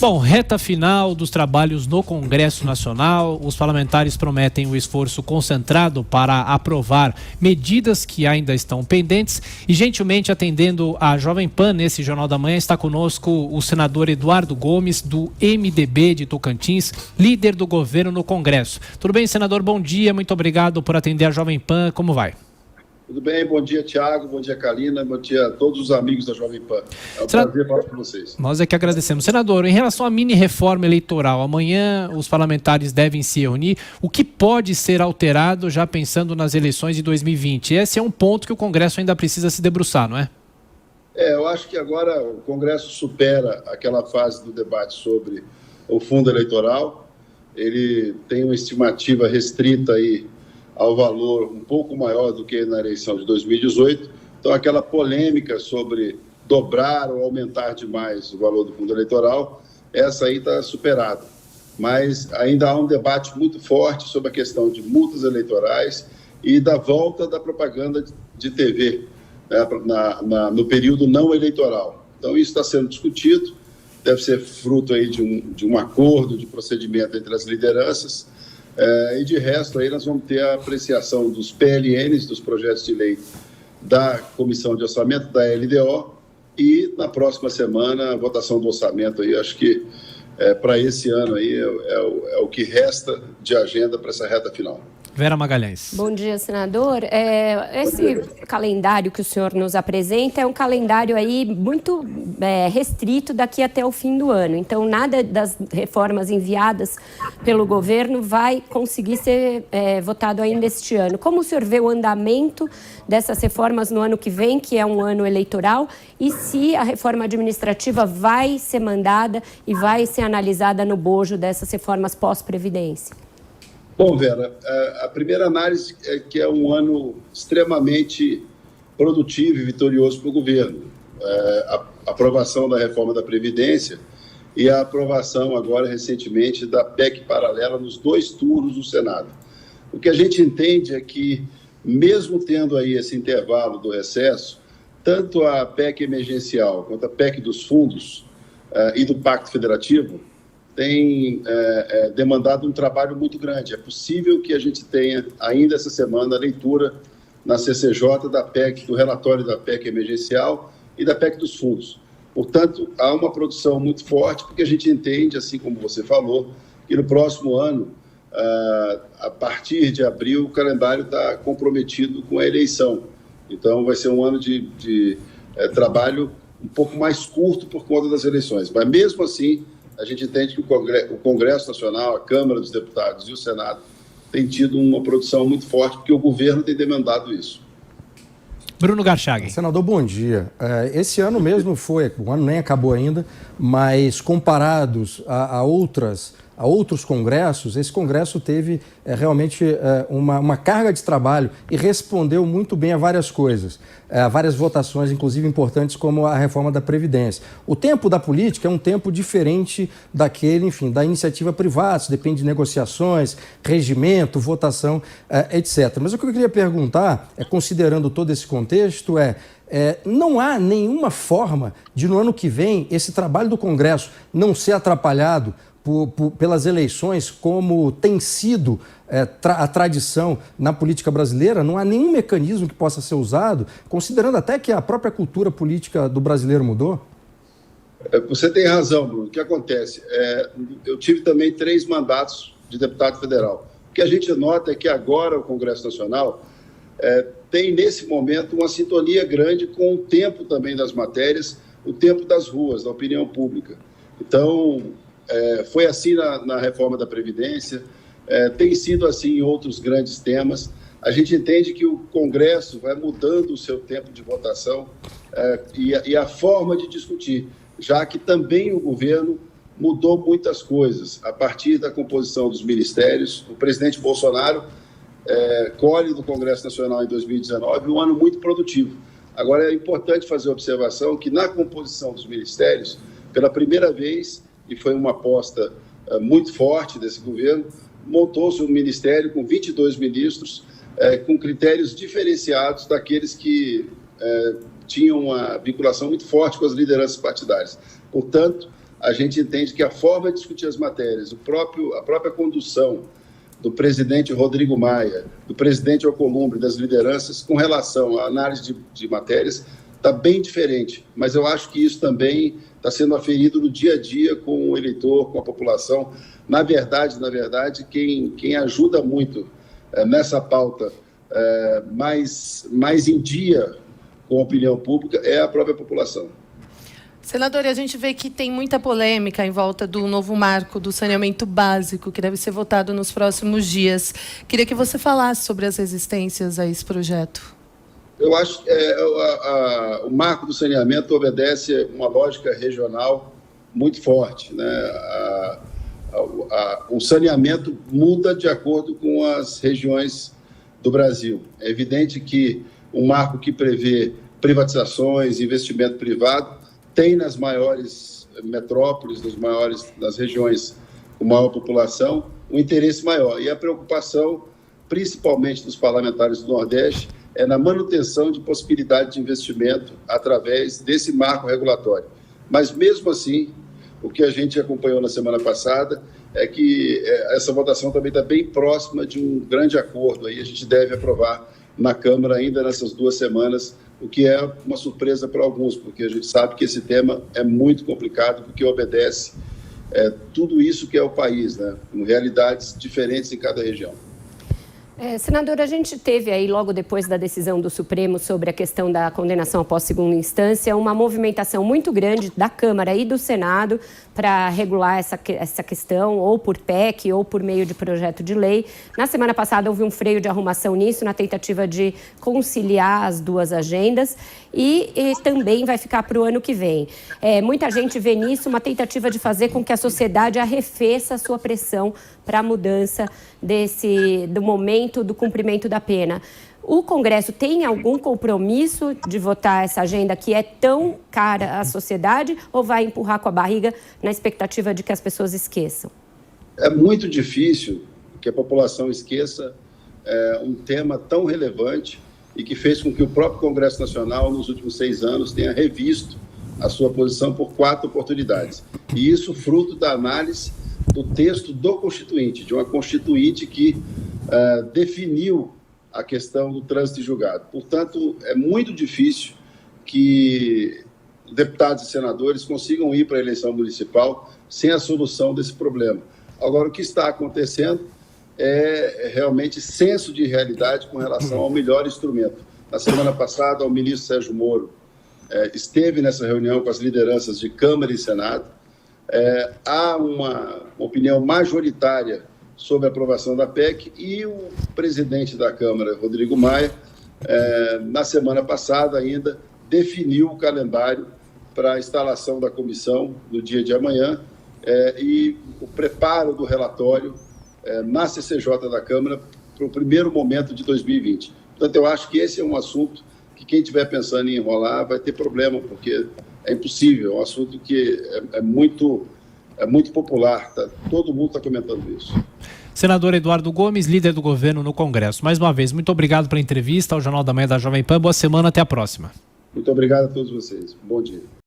Bom, reta final dos trabalhos no Congresso Nacional. Os parlamentares prometem um esforço concentrado para aprovar medidas que ainda estão pendentes. E, gentilmente, atendendo a Jovem Pan nesse Jornal da Manhã, está conosco o senador Eduardo Gomes, do MDB de Tocantins, líder do governo no Congresso. Tudo bem, senador? Bom dia, muito obrigado por atender a Jovem Pan. Como vai? Tudo bem, bom dia, Thiago, bom dia, Kalina, bom dia a todos os amigos da Jovem Pan. É um prazer falar com vocês. Nós é que agradecemos. Senador, em relação à mini-reforma eleitoral, amanhã os parlamentares devem se reunir. O que pode ser alterado já pensando nas eleições de 2020? Esse é um ponto que o Congresso ainda precisa se debruçar, não é? Eu acho que agora o Congresso supera aquela fase do debate sobre o fundo eleitoral. Ele tem uma estimativa restrita aí ao valor um pouco maior do que na eleição de 2018. Então, aquela polêmica sobre dobrar ou aumentar demais o valor do fundo eleitoral, essa aí está superada. Mas ainda há um debate muito forte sobre a questão de multas eleitorais e da volta da propaganda de TV, né, no período não eleitoral. Então, isso está sendo discutido, deve ser fruto aí de um acordo de procedimento entre as lideranças. E de resto, aí nós vamos ter a apreciação dos PLNs, dos projetos de lei da Comissão de Orçamento, da LDO, e na próxima semana a votação do orçamento. Aí, acho que para esse ano aí é o que resta de agenda para essa reta final. Vera Magalhães. Bom dia, senador. Esse calendário que o senhor nos apresenta é um calendário aí muito restrito daqui até o fim do ano. Então, nada das reformas enviadas pelo governo vai conseguir ser votado ainda este ano. Como o senhor vê o andamento dessas reformas no ano que vem, que é um ano eleitoral, e se a reforma administrativa vai ser mandada e vai ser analisada no bojo dessas reformas pós-previdência? Bom, Vera, a primeira análise é que é um ano extremamente produtivo e vitorioso para o governo. A aprovação da reforma da Previdência e a aprovação agora, recentemente, da PEC paralela nos 2 turnos do Senado. O que a gente entende é que, mesmo tendo aí esse intervalo do recesso, tanto a PEC emergencial quanto a PEC dos fundos e do Pacto Federativo tem demandado um trabalho muito grande. É possível que a gente tenha ainda essa semana a leitura na CCJ da PEC, do relatório da PEC emergencial e da PEC dos fundos. Portanto, há uma produção muito forte, porque a gente entende, assim como você falou, que no próximo ano, a partir de abril, o calendário está comprometido com a eleição. Então, vai ser um ano de trabalho um pouco mais curto por conta das eleições. Mas, mesmo assim, a gente entende que o Congresso Nacional, a Câmara dos Deputados e o Senado têm tido uma produção muito forte, porque o governo tem demandado isso. Bruno Garchag. Senador, bom dia. Esse ano mesmo o ano nem acabou ainda, mas comparados a outros congressos, esse congresso teve realmente uma carga de trabalho e respondeu muito bem a várias coisas, a várias votações, inclusive importantes, como a reforma da Previdência. O tempo da política é um tempo diferente daquele, enfim, da iniciativa privada, isso depende de negociações, regimento, votação, etc. Mas o que eu queria perguntar, considerando todo esse contexto, não há nenhuma forma de, no ano que vem, esse trabalho do Congresso não ser atrapalhado pelas eleições, como tem sido a tradição na política brasileira? Não há nenhum mecanismo que possa ser usado, considerando até que a própria cultura política do brasileiro mudou? Você tem razão, Bruno. O que acontece? Eu tive também 3 mandatos de deputado federal. O que a gente nota é que agora o Congresso Nacional tem, nesse momento, uma sintonia grande com o tempo também das matérias, o tempo das ruas, da opinião pública. Então, foi assim na reforma da Previdência, tem sido assim em outros grandes temas. A gente entende que o Congresso vai mudando o seu tempo de votação e a forma de discutir, já que também o governo mudou muitas coisas. A partir da composição dos ministérios, o presidente Bolsonaro colhe do Congresso Nacional em 2019 um ano muito produtivo. Agora, é importante fazer a observação que na composição dos ministérios, pela primeira vez, e foi uma aposta muito forte desse governo, montou-se um ministério com 22 ministros, com critérios diferenciados daqueles que tinham uma vinculação muito forte com as lideranças partidárias. Portanto, a gente entende que a forma de discutir as matérias, a própria condução do presidente Rodrigo Maia, do presidente Alcolumbre, das lideranças, com relação à análise de matérias, está bem diferente. Mas eu acho que isso também está sendo aferido no dia a dia com o eleitor, com a população. Na verdade, quem ajuda muito nessa pauta mais em dia com a opinião pública é a própria população. Senador, a gente vê que tem muita polêmica em volta do novo marco do saneamento básico, que deve ser votado nos próximos dias. Queria que você falasse sobre as resistências a esse projeto. Eu acho que o marco do saneamento obedece uma lógica regional muito forte, né? O saneamento muda de acordo com as regiões do Brasil. É evidente que um marco que prevê privatizações, investimento privado, tem nas maiores metrópoles, nas regiões com maior população, um interesse maior. E a preocupação, principalmente dos parlamentares do Nordeste, é na manutenção de possibilidade de investimento através desse marco regulatório. Mas, mesmo assim, o que a gente acompanhou na semana passada é que essa votação também está bem próxima de um grande acordo. Aí a gente deve aprovar na Câmara ainda nessas 2 semanas, o que é uma surpresa para alguns, porque a gente sabe que esse tema é muito complicado, porque obedece tudo isso que é o país, né? Com realidades diferentes em cada região. Senador, a gente teve aí, logo depois da decisão do Supremo sobre a questão da condenação após segunda instância, uma movimentação muito grande da Câmara e do Senado para regular essa questão, ou por PEC, ou por meio de projeto de lei. Na semana passada houve um freio de arrumação nisso, na tentativa de conciliar as duas agendas, e também vai ficar para o ano que vem. Muita gente vê nisso uma tentativa de fazer com que a sociedade arrefeça a sua pressão para a mudança do momento do cumprimento da pena. O Congresso tem algum compromisso de votar essa agenda que é tão cara à sociedade, ou vai empurrar com a barriga na expectativa de que as pessoas esqueçam? É muito difícil que a população esqueça um tema tão relevante e que fez com que o próprio Congresso Nacional, nos últimos 6 anos, tenha revisto a sua posição por 4 oportunidades. E isso fruto da análise do texto do Constituinte, de uma Constituinte que definiu a questão do trânsito em julgado. Portanto, é muito difícil que deputados e senadores consigam ir para a eleição municipal sem a solução desse problema. Agora, o que está acontecendo é realmente senso de realidade com relação ao melhor instrumento. Na semana passada, o ministro Sérgio Moro esteve nessa reunião com as lideranças de Câmara e Senado. Há uma opinião majoritária sobre a aprovação da PEC, e o presidente da Câmara, Rodrigo Maia, na semana passada ainda definiu o calendário para a instalação da comissão no dia de amanhã e o preparo do relatório na CCJ da Câmara para o primeiro momento de 2020. Portanto, eu acho que esse é um assunto que quem estiver pensando em enrolar vai ter problema, porque é impossível, é um assunto que é muito popular, tá? Todo mundo está comentando isso. Senador Eduardo Gomes, líder do governo no Congresso. Mais uma vez, muito obrigado pela entrevista ao Jornal da Manhã da Jovem Pan. Boa semana, até a próxima. Muito obrigado a todos vocês. Bom dia.